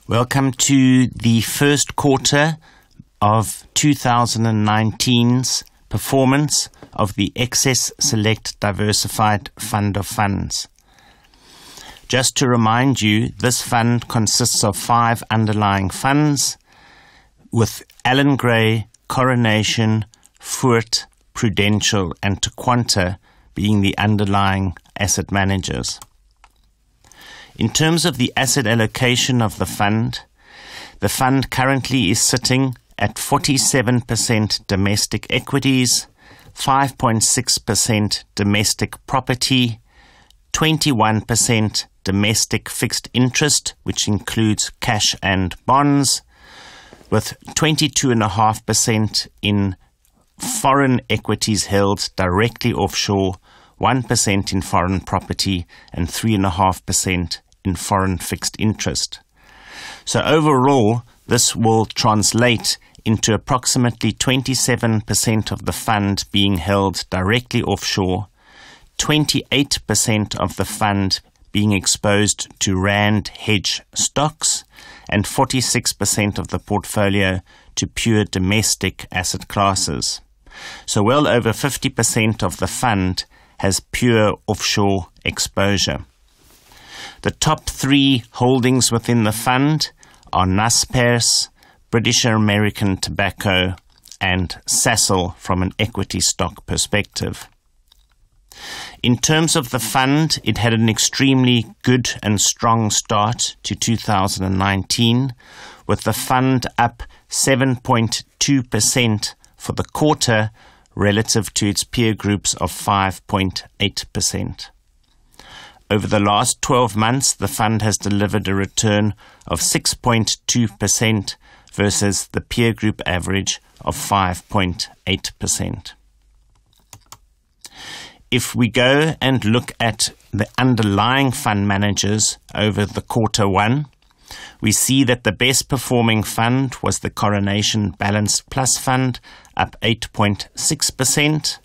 Welcome to the first quarter of 2019's performance of the Excess Select Diversified Fund of Funds. Just to remind you, this fund consists of 5 underlying funds with Allan Gray, Coronation, Fort, Prudential and Tequanta being the underlying asset managers. In terms of the asset allocation of the fund currently is sitting at 47% domestic equities, 5.6% domestic property, 21% domestic fixed interest, which includes cash and bonds, with 22.5% in foreign equities held directly offshore, 1% in foreign property, and 3.5% in foreign fixed interest. So overall, this will translate into approximately 27% of the fund being held directly offshore, 28% of the fund being exposed to rand hedge stocks, and 46% of the portfolio to pure domestic asset classes. So well over 50% of the fund has pure offshore exposure. The top 3 holdings within the fund are Naspers, British American Tobacco, and Sasol from an equity stock perspective. In terms of the fund, it had an extremely good and strong start to 2019, with the fund up 7.2% for the quarter relative to its peer groups of 5.8%. Over the last 12 months, the fund has delivered a return of 6.2% versus the peer group average of 5.8%. If we go and look at the underlying fund managers over the quarter one, we see that the best performing fund was the Coronation Balanced Plus Fund, up 8.6%,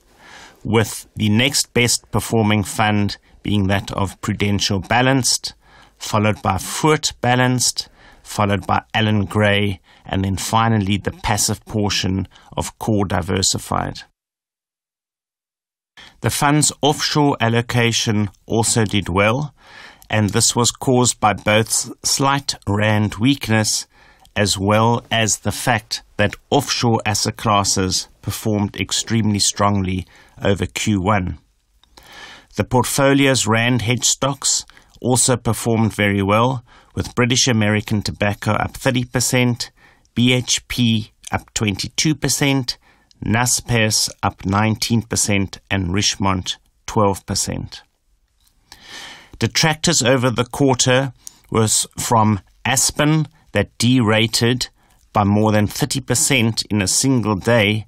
with the next best performing fund being that of Prudential Balanced, followed by Fort Balanced, followed by Allan Gray, and then finally the passive portion of Core Diversified. The fund's offshore allocation also did well, and this was caused by both slight rand weakness as well as the fact that offshore asset classes performed extremely strongly over Q1. The portfolio's rand hedge stocks also performed very well, with British American Tobacco up 30%, BHP up 22%, Naspers up 19%, and Richmond 12%. Detractors over the quarter was from Aspen, that derated by more than 30% in a single day,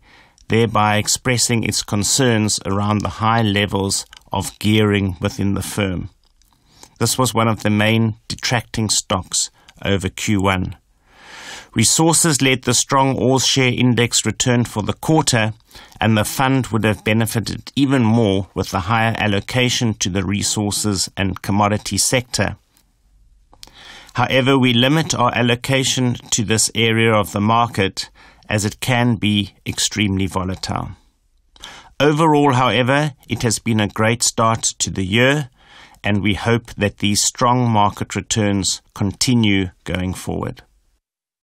thereby expressing its concerns around the high levels of gearing within the firm. This was one of the main detracting stocks over Q1. Resources led the strong all-share index return for the quarter, and the fund would have benefited even more with the higher allocation to the resources and commodity sector. However, we limit our allocation to this area of the market as it can be extremely volatile. Overall, however, it has been a great start to the year, and we hope that these strong market returns continue going forward.